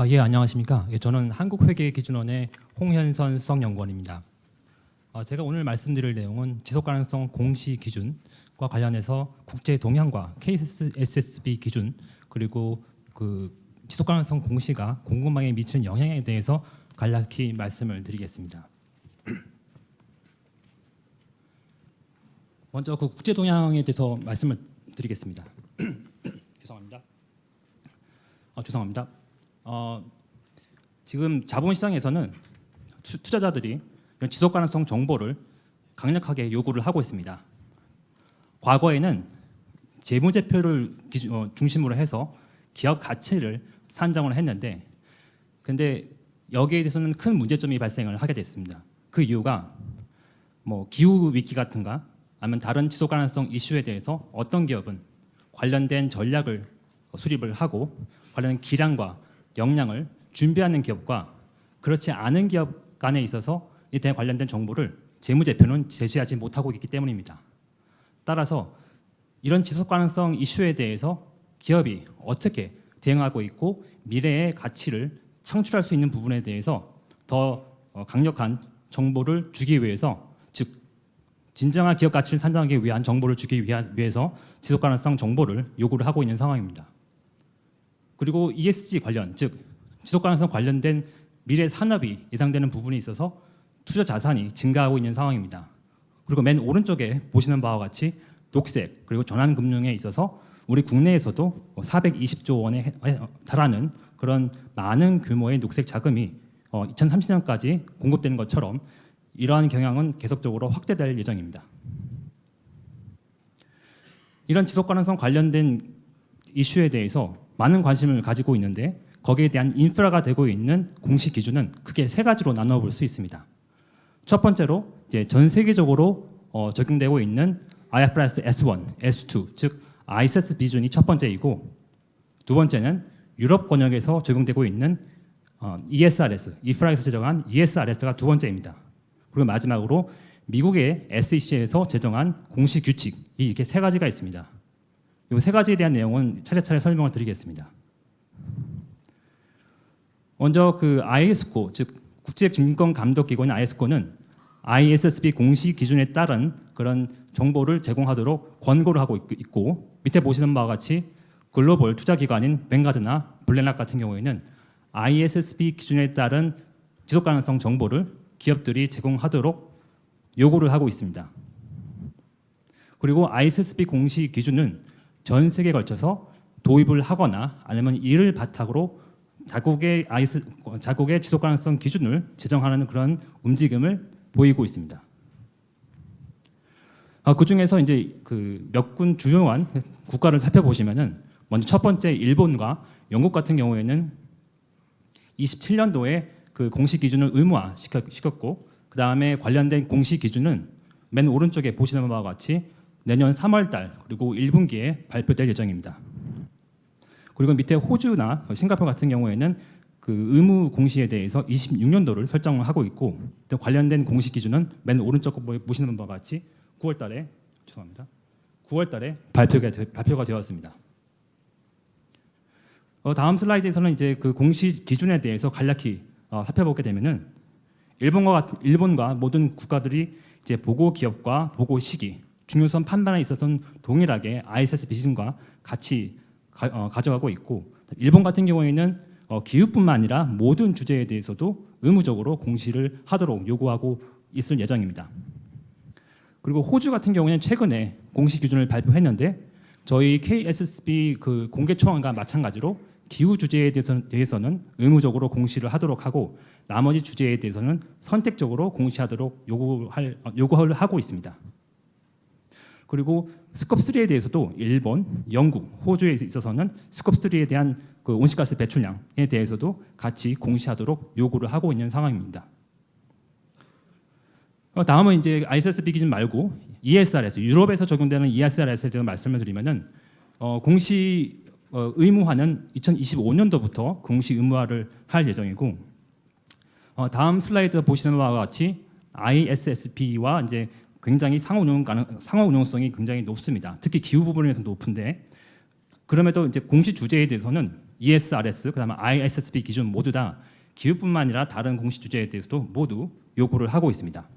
예, 안녕하십니까. 예, 저는 한국회계기준원의 홍현선 수석연구원입니다. 제가 오늘 말씀드릴 내용은 지속가능성 공시 기준과 관련해서 국제 동향과 KSSB 기준 그리고 그 지속가능성 공시가 공급망에 미치는 영향에 대해서 간략히 말씀을 드리겠습니다. 먼저 그 국제 동향에 대해서 말씀을 드리겠습니다. 죄송합니다. 죄송합니다. 지금 자본시장에서는 투자자들이 이런 지속가능성 정보를 강력하게 요구를 하고 있습니다. 과거에는 재무제표를 중심으로 해서 기업 가치를 산정을 했는데, 근데 여기에 대해서는 큰 문제점이 발생을 하게 됐습니다. 그 이유가 뭐 기후 위기 같은가, 아니면 다른 지속가능성 이슈에 대해서 어떤 기업은 관련된 전략을 수립을 하고 관련 기량과 역량을 준비하는 기업과 그렇지 않은 기업 간에 있어서 이에 관련된 정보를 재무제표는 제시하지 못하고 있기 때문입니다. 따라서 이런 지속가능성 이슈에 대해서 기업이 어떻게 대응하고 있고 미래의 가치를 창출할 수 있는 부분에 대해서 더 강력한 정보를 주기 위해서, 즉 진정한 기업 가치를 산정하기 위한 정보를 주기 위해서 지속가능성 정보를 요구를 하고 있는 상황입니다. 그리고 ESG 관련, 즉 지속가능성 관련된 미래 산업이 예상되는 부분이 있어서 투자 자산이 증가하고 있는 상황입니다. 그리고 맨 오른쪽에 보시는 바와 같이 녹색 그리고 전환금융에 있어서 우리 국내에서도 420조 원에 달하는 그런 많은 규모의 녹색 자금이 2030년까지 공급되는 것처럼 이러한 경향은 계속적으로 확대될 예정입니다. 이런 지속가능성 관련된 이슈에 대해서 많은 관심을 가지고 있는데, 거기에 대한 인프라가 되고 있는 공시 기준은 크게 세 가지로 나눠 볼 수 있습니다. 첫 번째로 이제 전 세계적으로 적용되고 있는 IFRS S1, S2, 즉 ICS 기준이 첫 번째이고, 두 번째는 유럽 권역에서 적용되고 있는 ESRS, IFRS에서 제정한 ESRS가 두 번째입니다. 그리고 마지막으로 미국의 SEC에서 제정한 공시 규칙, 이렇게 세 가지가 있습니다. 이 세 가지에 대한 내용은 차례차례 설명을 드리겠습니다. 먼저 그 ISCO, 즉 국제증권감독기관인 ISCO는 ISSB 공시 기준에 따른 그런 정보를 제공하도록 권고를 하고 있고, 밑에 보시는 바와 같이 글로벌 투자기관인 뱅가드나 블랙락 같은 경우에는 ISSB 기준에 따른 지속가능성 정보를 기업들이 제공하도록 요구를 하고 있습니다. 그리고 ISSB 공시 기준은 전 세계에 걸쳐서 도입을 하거나 아니면 이를 바탕으로 자국의 지속가능성 기준을 제정하는 그런 움직임을 보이고 있습니다. 그 중에서 이제 그 몇 군 주요한 국가를 살펴보시면은, 먼저 첫 번째 일본과 영국 같은 경우에는 27년도에 그 공시 기준을 의무화 시켰고, 그 다음에 관련된 공시 기준은 맨 오른쪽에 보시는 바와 같이 내년 3월달 그리고 1분기에 발표될 예정입니다. 그리고 밑에 호주나 싱가포르 같은 경우에는 그 의무 공시에 대해서 26년도를 설정을 하고 있고, 또 관련된 공시 기준은 맨 오른쪽 보시는 바와 같이 9월달에 발표가 되었습니다. 다음 슬라이드에서는 이제 그 공시 기준에 대해서 간략히 살펴보게 되면은 일본과 모든 국가들이 이제 보고 기업과 보고 시기, 중요성 판단에 있어서는 동일하게 ISSB 기준과 같이 가져가고 있고, 일본 같은 경우에는 기후뿐만 아니라 모든 주제에 대해서도 의무적으로 공시를 하도록 요구하고 있을 예정입니다. 그리고 호주 같은 경우에는 최근에 공시 기준을 발표했는데, 저희 KSSB 그 공개 초안과 마찬가지로 기후 주제에 대해서는 의무적으로 공시를 하도록 하고, 나머지 주제에 대해서는 선택적으로 공시하도록 요구를 하고 있습니다. 그리고 스콥 3에 대해서도 일본, 영국, 호주에 있어서는 스콥 3에 대한 그 온실가스 배출량에 대해서도 같이 공시하도록 요구를 하고 있는 상황입니다. 다음은 이제 ISSB 기준 말고 ESRS, 유럽에서 적용되는 ESRS에 대해서 말씀을 드리면은 공시 의무화는 2025년도부터 공시 의무화를 할 예정이고, 다음 슬라이드 보시는 바와 같이 ISSB와 이제 굉장히 상호 운용성이 굉장히 높습니다. 특히 기후 부분에서 높은데, 그럼에도 이제 공시 주제에 대해서는 ESRS, 그다음에 ISSB 기준 모두 다 기후뿐만 아니라 다른 공시 주제에 대해서도 모두 요구를 하고 있습니다.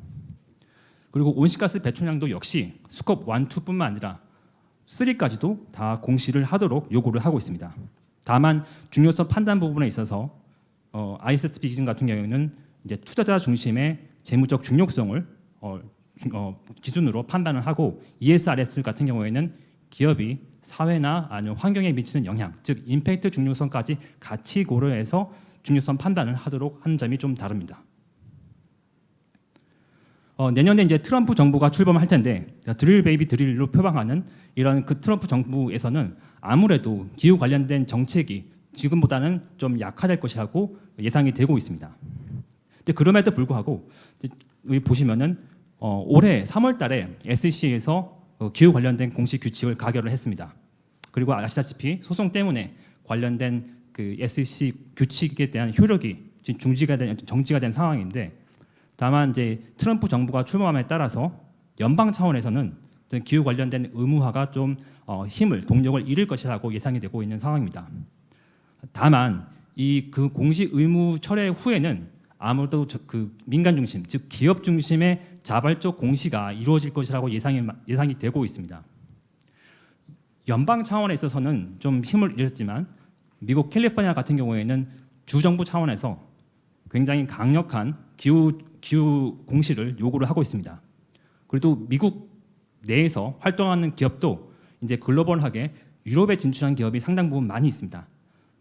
그리고 온실가스 배출량도 역시 스콥 1, 2뿐만 아니라 3까지도 다 공시를 하도록 요구를 하고 있습니다. 다만 중요성 판단 부분에 있어서 ISSB 기준 같은 경우에는 이제 투자자 중심의 재무적 중요성을 기준으로 판단을 하고 ESRS 같은 경우에는 기업이 사회나 아니면 환경에 미치는 영향, 즉 임팩트 중요성까지 같이 고려해서 중요성 판단을 하도록 하는 점이 좀 다릅니다. 내년에 이제 트럼프 정부가 출범할 텐데 드릴 베이비 드릴로 표방하는 이런 그 트럼프 정부에서는 아무래도 기후 관련된 정책이 지금보다는 좀 약화될 것이라고 예상이 되고 있습니다. 근데 그럼에도 불구하고 여기 보시면은 올해 3월달에 SEC에서 기후 관련된 공시 규칙을 가결을 했습니다. 그리고 아시다시피 소송 때문에 관련된 그 SEC 규칙에 대한 효력이 지금 정지가 된 상황인데, 다만 이제 트럼프 정부가 출범함에 따라서 연방 차원에서는 기후 관련된 의무화가 좀 동력을 잃을 것이라고 예상이 되고 있는 상황입니다. 다만 이 그 공시 의무 철회 후에는 아무래도 그 민간 중심, 즉 기업 중심의 자발적 공시가 이루어질 것이라고 예상이 되고 있습니다. 연방 차원에 있어서는 좀 힘을 잃었지만 미국 캘리포니아 같은 경우에는 주정부 차원에서 굉장히 강력한 기후 공시를 요구를 하고 있습니다. 그리고 미국 내에서 활동하는 기업도 이제 글로벌하게 유럽에 진출한 기업이 상당 부분 많이 있습니다.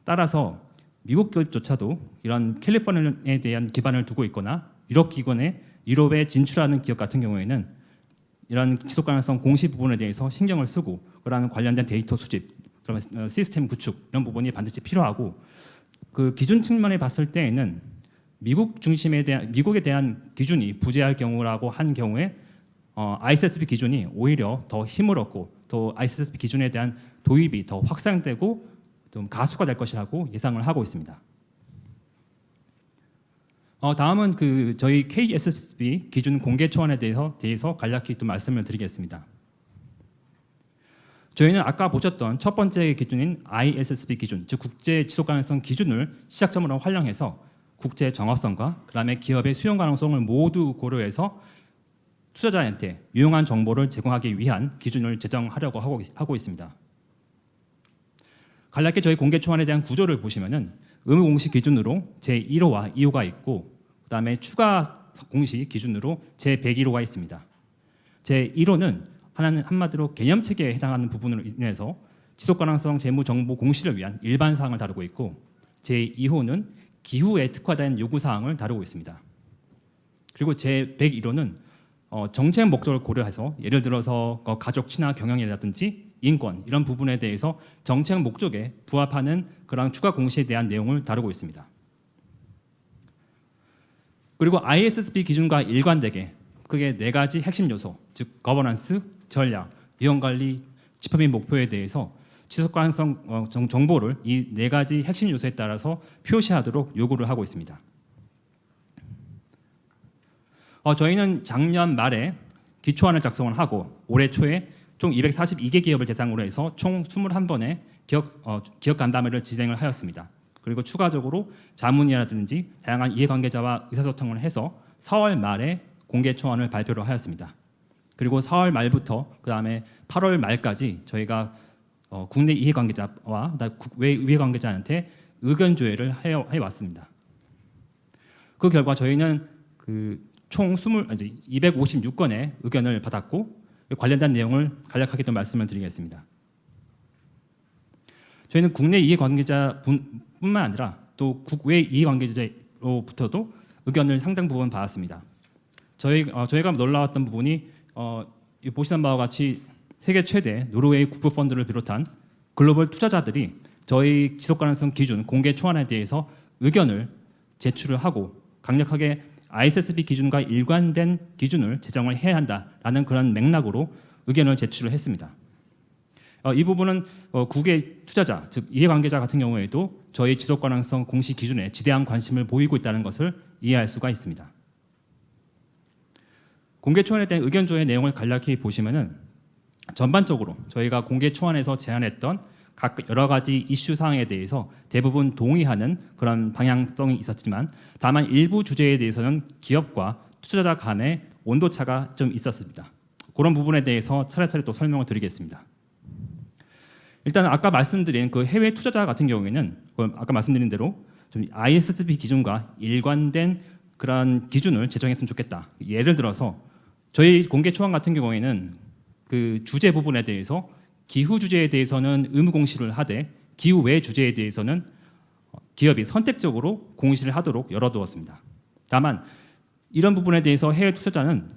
따라서 미국 기업조차도 이런 캘리포니아에 대한 기반을 두고 있거나 유럽에 진출하는 기업 같은 경우에는 이런 지속 가능성 공시 부분에 대해서 신경을 쓰고 그러한 관련된 데이터 수집, 그러면 시스템 구축 이런 부분이 반드시 필요하고, 그 기준 측면에 봤을 때에는 미국에 대한 기준이 부재할 경우라고 한 경우에 ISSB 기준이 오히려 더 힘을 얻고 또 ISSB 기준에 대한 도입이 더 확산되고 좀 가속화될 것이라고 예상을 하고 있습니다. 다음은 그 저희 KSSB 기준 공개 초안에 대해서 간략히 또 말씀을 드리겠습니다. 저희는 아까 보셨던 첫 번째 기준인 ISSB 기준, 즉 국제 지속 가능성 기준을 시작점으로 활용해서 국제 정확성과 그다음에 기업의 수용 가능성을 모두 고려해서 투자자한테 유용한 정보를 제공하기 위한 기준을 제정하려고 하고 있습니다. 간략히 저희 공개 초안에 대한 구조를 보시면은 의무 공시 기준으로 제1호와 2호가 있고, 그다음에 추가 공시 기준으로 제101호가 있습니다. 제1호는 한마디로 개념 체계에 해당하는 부분으로 인해서 지속 가능성 재무 정보 공시를 위한 일반 사항을 다루고 있고, 제2호는 기후에 특화된 요구 사항을 다루고 있습니다. 그리고 제101호는 정책 목적을 고려해서 예를 들어서 가족 친화 경영이라든지 인권 이런 부분에 대해서 정책 목적에 부합하는 그런 추가 공시에 대한 내용을 다루고 있습니다. 그리고 ISSB 기준과 일관되게 크게 4가지 핵심 요소, 즉 거버넌스, 전략, 위험관리, 지표 및 목표에 대해서 지속 가능성 정보를 이 4가지 핵심 요소에 따라서 표시하도록 요구를 하고 있습니다. 저희는 작년 말에 기초안을 작성을 하고 올해 초에 총 242개 기업을 대상으로 해서 총 21번의 기업 간담회를 진행을 하였습니다. 그리고 추가적으로 자문이라든지 다양한 이해관계자와 의사소통을 해서 4월 말에 공개 초안을 발표를 하였습니다. 그리고 4월 말부터 그다음에 8월 말까지 저희가 국내 이해관계자와 국외 이해관계자한테 의견 조회를 해왔습니다. 그 결과 저희는 총 256건의 의견을 받았고, 관련된 내용을 간략하게 또 말씀을 드리겠습니다. 저희는 국내 이해관계자뿐만 아니라 또 국외 이해관계자로부터도 의견을 상당 부분 받았습니다. 저희가 놀라웠던 부분이 보시는 바와 같이 세계 최대 노르웨이 국부 펀드를 비롯한 글로벌 투자자들이 저희 지속 가능성 기준 공개 초안에 대해서 의견을 제출을 하고 강력하게 ISSB 기준과 일관된 기준을 제정을 해야 한다라는 그런 맥락으로 의견을 제출을 했습니다. 이 부분은 국외 투자자, 즉 이해관계자 같은 경우에도 저희 지속 가능성 공시 기준에 지대한 관심을 보이고 있다는 것을 이해할 수가 있습니다. 공개 초안에 대한 의견 조회 내용을 간략히 보시면은 전반적으로 저희가 공개 초안에서 제안했던 각 여러 가지 이슈 사항에 대해서 대부분 동의하는 그런 방향성이 있었지만 다만 일부 주제에 대해서는 기업과 투자자 간의 온도차가 좀 있었습니다. 그런 부분에 대해서 차례차례 또 설명을 드리겠습니다. 일단 아까 말씀드린 그 해외 투자자 같은 경우에는 아까 말씀드린 대로 좀 ISSB 기준과 일관된 그런 기준을 제정했으면 좋겠다. 예를 들어서 저희 공개 초안 같은 경우에는 그 주제 부분에 대해서 기후 주제에 대해서는 의무 공시를 하되 기후 외 주제에 대해서는 기업이 선택적으로 공시를 하도록 열어두었습니다. 다만 이런 부분에 대해서 해외 투자자는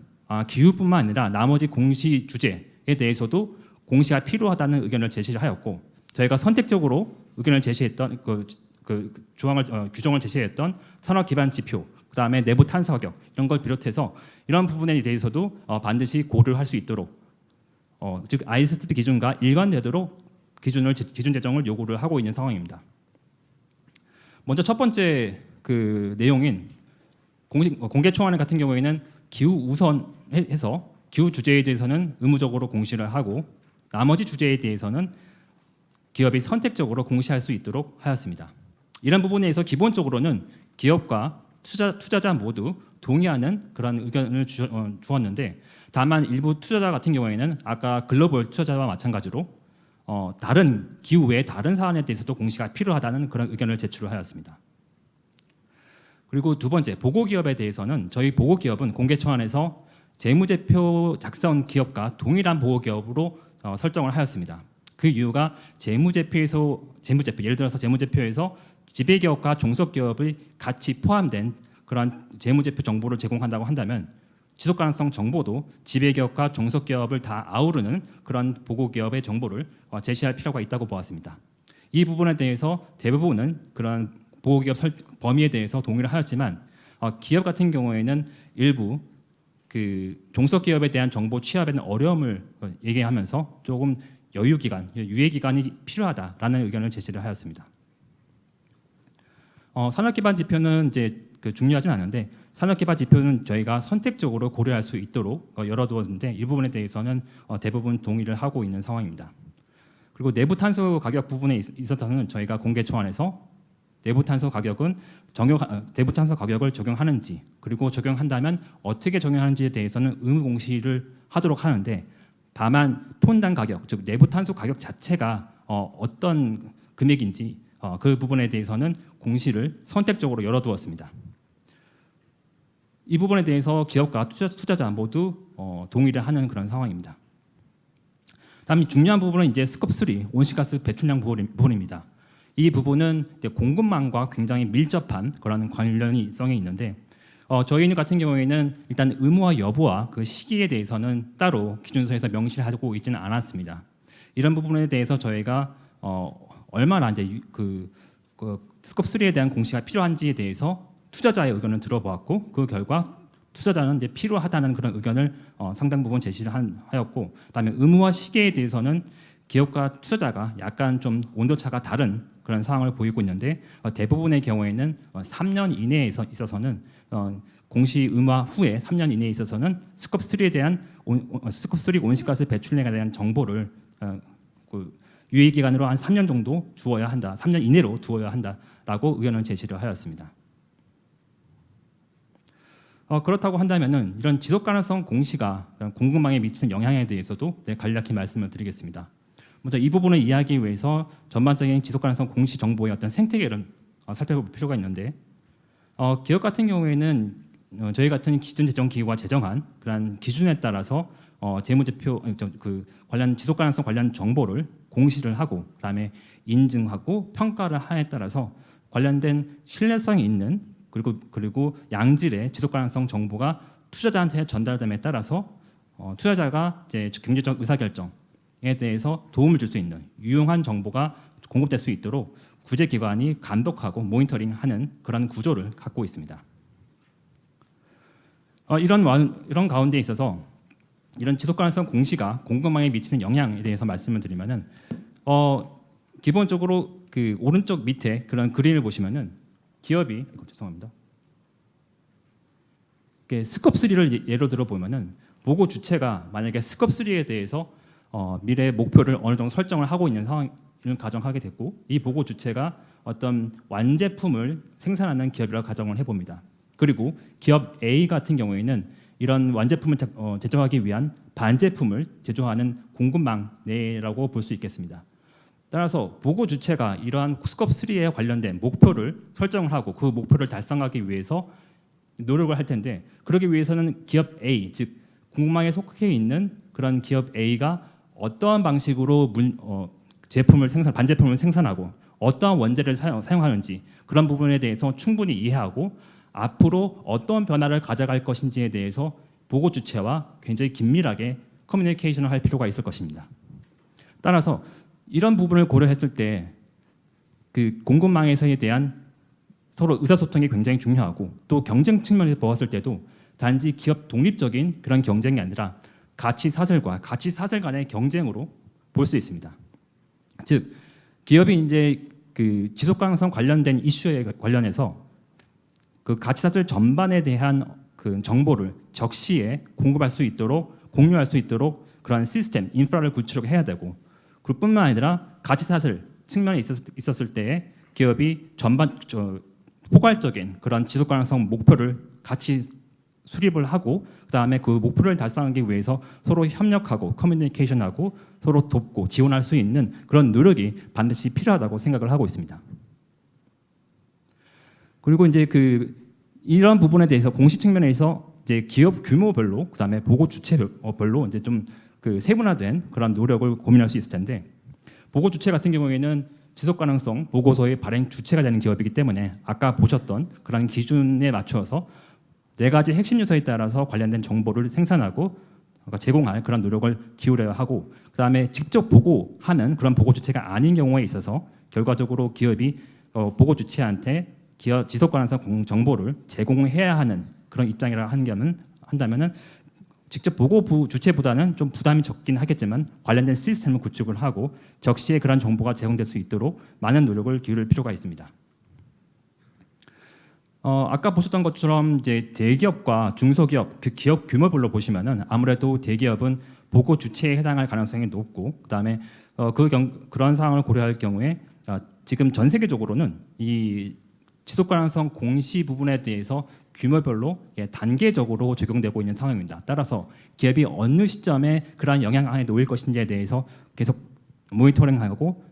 기후뿐만 아니라 나머지 공시 주제에 대해서도 공시가 필요하다는 의견을 제시를 하였고 저희가 선택적으로 의견을 제시했던 규정을 제시했던 산업 기반 지표, 그다음에 내부 탄소 가격 이런 걸 비롯해서 이런 부분에 대해서도 반드시 고려할 수 있도록 즉 ISSB 기준과 일관되도록 기준 제정을 요구를 하고 있는 상황입니다. 먼저 첫 번째 그 내용인 공개 초안 같은 경우에는 기후 우선해서 기후 주제에 대해서는 의무적으로 공시를 하고 나머지 주제에 대해서는 기업이 선택적으로 공시할 수 있도록 하였습니다. 이런 부분에 대해서 기본적으로는 기업과 투자자 모두 동의하는 그런 의견을 주었는데 다만 일부 투자자 같은 경우에는 아까 글로벌 투자자와 마찬가지로 다른 기후 외의 다른 사안에 대해서도 공시가 필요하다는 그런 의견을 제출하였습니다. 그리고 두 번째 보고기업에 대해서는 저희 보고기업은 공개 초안에서 재무제표 작성 기업과 동일한 보고기업으로 설정을 하였습니다. 그 이유가 재무제표 예를 들어서 재무제표에서 지배기업과 종속기업이 같이 포함된 그런 재무제표 정보를 제공한다고 한다면 지속가능성 정보도 지배기업과 종속기업을 다 아우르는 그런 보고기업의 정보를 제시할 필요가 있다고 보았습니다. 이 부분에 대해서 대부분은 그런 보고기업 범위에 대해서 동의를 하였지만 기업 같은 경우에는 일부 그 종속기업에 대한 정보 취합에는 어려움을 얘기하면서 조금 유예 기간이 필요하다라는 의견을 제시를 하였습니다. 산업기반 지표는 이제 중요하진 않은데 산업기반 지표는 저희가 선택적으로 고려할 수 있도록 열어두었는데 이 부분에 대해서는 대부분 동의를 하고 있는 상황입니다. 그리고 내부 탄소 가격 부분에 있어서는 저희가 공개 초안에서 내부 탄소 가격을 적용하는지 그리고 적용한다면 어떻게 적용하는지에 대해서는 의무 공시를 하도록 하는데 다만 톤당 가격 즉 내부 탄소 가격 자체가 어떤 금액인지 그 부분에 대해서는 공시를 선택적으로 열어두었습니다. 이 부분에 대해서 기업과 투자자 모두 동의를 하는 그런 상황입니다. 다음 중요한 부분은 이제 스콥 3 온실가스 배출량 부분입니다. 이 부분은 공급망과 굉장히 밀접한 그런 관련성이 있는데 저희는 같은 경우에는 일단 의무화 여부와 그 시기에 대해서는 따로 기준서에서 명시를 하고 있지는 않았습니다. 이런 부분에 대해서 저희가 얼마나 이제 그 스콥 3에 대한 공시가 필요한지에 대해서 투자자의 의견을 들어보았고 그 결과 투자자는 이제 필요하다는 그런 의견을 상당 부분 제시를 하였고 그다음에 의무화 시기에 대해서는 기업과 투자자가 약간 좀 온도차가 다른 그런 상황을 보이고 있는데 대부분의 경우에는 3년 이내에 있어서는 공시 의무화 후에 3년 이내에 있어서는 스콥 3에 대한 스콥 3 온실가스 배출량에 대한 정보를 유예 기간으로 한 3년 정도 주어야 한다. 3년 이내로 두어야 한다라고 의견을 제시를 하였습니다. 그렇다고 한다면은 이런 지속 가능성 공시가 공급망에 미치는 영향에 대해서도 간략히 말씀을 드리겠습니다. 먼저 이 부분을 이해하기 위해서 전반적인 지속 가능성 공시 정보의 어떤 생태계를 살펴볼 필요가 있는데 기업 같은 경우에는 저희 같은 기준 제정 기구가 제정한 그런 기준에 따라서 재무제표 관련 지속 가능성 관련 정보를 공시를 하고 그다음에 인증하고 평가를 하에 따라서 관련된 신뢰성이 있는 그리고 양질의 지속 가능성 정보가 투자자한테 전달됨에 따라서 투자자가 이제 경제적 의사결정에 대해서 도움을 줄 수 있는 유용한 정보가 공급될 수 있도록 구제기관이 감독하고 모니터링하는 그런 구조를 갖고 있습니다. 이런 가운데 있어서 이런 지속 가능성 공시가 공급망에 미치는 영향에 대해서 말씀을 드리면은 기본적으로 그 오른쪽 밑에 그런 그림을 보시면은 기업이 죄송합니다. 스콥 3를 예로 들어 보면은 보고 주체가 만약에 스콥 3에 대해서 미래 목표를 어느 정도 설정을 하고 있는 가정하게 됐고, 이 보고 주체가 어떤 완제품을 생산하는 기업이라고 가정을 해봅니다. 그리고 기업 A 같은 경우에는 이런 완제품을 제조하기 위한 반제품을 제조하는 공급망 내라고 볼 수 있겠습니다. 따라서 보고 주체가 이러한 스코프 3에 관련된 목표를 설정을 하고 그 목표를 달성하기 위해서 노력을 할 텐데, 그러기 위해서는 기업 A, 즉 공급망에 속해 있는 그런 기업 A가 어떠한 방식으로 반제품을 생산하고 어떠한 원재를 사용하는지 그런 부분에 대해서 충분히 이해하고 앞으로 어떤 변화를 가져갈 것인지에 대해서 보고 주체와 굉장히 긴밀하게 커뮤니케이션을 할 필요가 있을 것입니다. 따라서 이런 부분을 고려했을 때 그 공급망에서에 대한 서로 의사소통이 굉장히 중요하고, 또 경쟁 측면에서 보았을 때도 단지 기업 독립적인 그런 경쟁이 아니라 가치 사슬과 가치 사슬 간의 경쟁으로 볼 수 있습니다. 즉 기업이 이제 그 지속 가능성 관련된 이슈에 관련해서 그 가치 사슬 전반에 대한 그 정보를 적시에 공급할 수 있도록, 공유할 수 있도록 그런 시스템, 인프라를 구축해야 되고, 그뿐만 아니라 가치 사슬 측면에 있었을 때에 기업이 포괄적인 그런 지속 가능성 목표를 같이 수립을 하고, 그다음에 그 목표를 달성하기 위해서 서로 협력하고 커뮤니케이션하고 서로 돕고 지원할 수 있는 그런 노력이 반드시 필요하다고 생각을 하고 있습니다. 그리고 이제 이런 부분에 대해서 공시 측면에서 이제 기업 규모별로, 그다음에 보고 주체별로 이제 좀 세분화된 그런 노력을 고민할 수 있을 텐데, 보고 주체 같은 경우에는 지속 가능성 보고서의 발행 주체가 되는 기업이기 때문에 아까 보셨던 그런 기준에 맞추어서 4가지 핵심 요소에 따라서 관련된 정보를 생산하고 제공할 그런 노력을 기울여야 하고, 그다음에 직접 보고하는 그런 보고 주체가 아닌 경우에 있어서 결과적으로 기업이 보고 주체한테 기업 지속 가능성 정보를 제공해야 하는 그런 입장이라 한다면은 직접 보고 주체보다는 좀 부담이 적긴 하겠지만 관련된 시스템을 구축을 하고 적시에 그런 정보가 제공될 수 있도록 많은 노력을 기울일 필요가 있습니다. 아까 보셨던 것처럼 이제 대기업과 중소기업 그 기업 규모별로 보시면은 아무래도 대기업은 보고 주체에 해당할 가능성이 높고, 그다음에 그런 상황을 고려할 경우에 지금 전 세계적으로는 이 지속 가능성 공시 부분에 대해서 규모별로 단계적으로 적용되고 있는 상황입니다. 따라서 기업이 어느 시점에 그러한 영향 안에 놓일 것인지에 대해서 계속 모니터링하고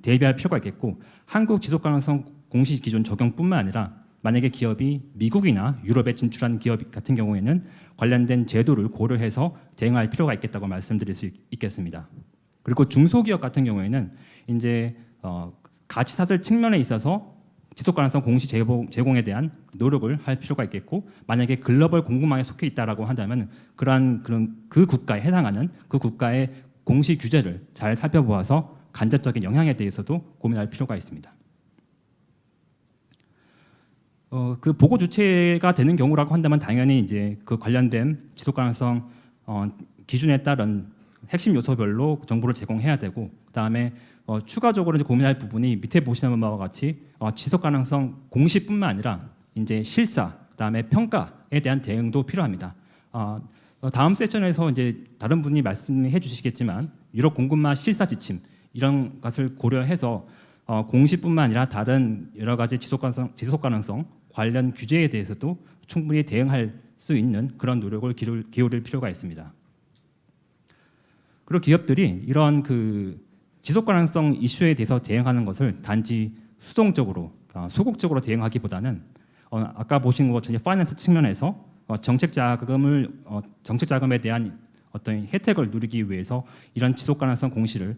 대비할 필요가 있겠고, 한국 지속 가능성 공시 기준 적용뿐만 아니라 만약에 기업이 미국이나 유럽에 진출한 기업 같은 경우에는 관련된 제도를 고려해서 대응할 필요가 있겠다고 말씀드릴 수 있겠습니다. 그리고 중소기업 같은 경우에는 이제 가치 사슬 측면에 있어서 지속 가능성 공시 제공에 대한 노력을 할 필요가 있겠고, 만약에 글로벌 공급망에 속해 있다라고 한다면 그런 그 국가에 해당하는 그 국가의 공시 규제를 잘 살펴보아서 간접적인 영향에 대해서도 고민할 필요가 있습니다. 그 보고 주체가 되는 경우라고 한다면 당연히 이제 그 관련된 지속 가능성 기준에 따른 핵심 요소별로 정보를 제공해야 되고, 그다음에 추가적으로 이제 고민할 부분이 밑에 보시는 바와 같이 지속 가능성 공시뿐만 아니라 이제 실사, 그다음에 평가에 대한 대응도 필요합니다. 다음 세션에서 이제 다른 분이 말씀해 주시겠지만 유럽 공급망 실사 지침 이런 것을 고려해서 공시뿐만 아니라 다른 여러 가지 지속 가능성 관련 규제에 대해서도 충분히 대응할 수 있는 그런 노력을 기울일 필요가 있습니다. 그리고 기업들이 이런 지속 가능성 이슈에 대해서 대응하는 것을 단지 수동적으로 소극적으로 대응하기보다는 아까 보신 것처럼 파이낸스 측면에서 정책 자금에 대한 어떤 혜택을 누리기 위해서 이런 지속 가능성 공시를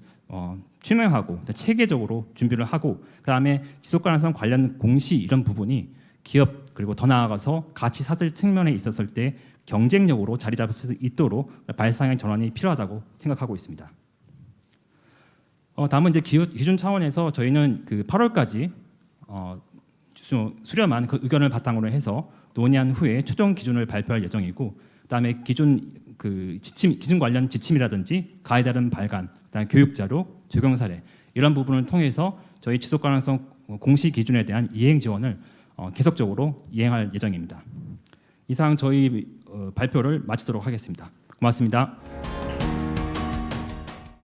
투명하고 체계적으로 준비를 하고, 그다음에 지속 가능성 관련 공시 이런 부분이 기업 그리고 더 나아가서 가치 사슬 측면에 있었을 때 경쟁력으로 자리 잡을 수 있도록 발상의 전환이 필요하다고 생각하고 있습니다. 다음은 이제 기준 차원에서 저희는 8월까지 수렴한 그 의견을 바탕으로 해서 논의한 후에 최종 기준을 발표할 예정이고, 그다음에 기준 관련 지침이라든지 가이드라인 발간, 그다음에 교육 자료, 적용 사례 이런 부분을 통해서 저희 지속 가능성 공시 기준에 대한 이행 지원을 계속적으로 이행할 예정입니다. 이상 저희 발표를 마치도록 하겠습니다. 고맙습니다.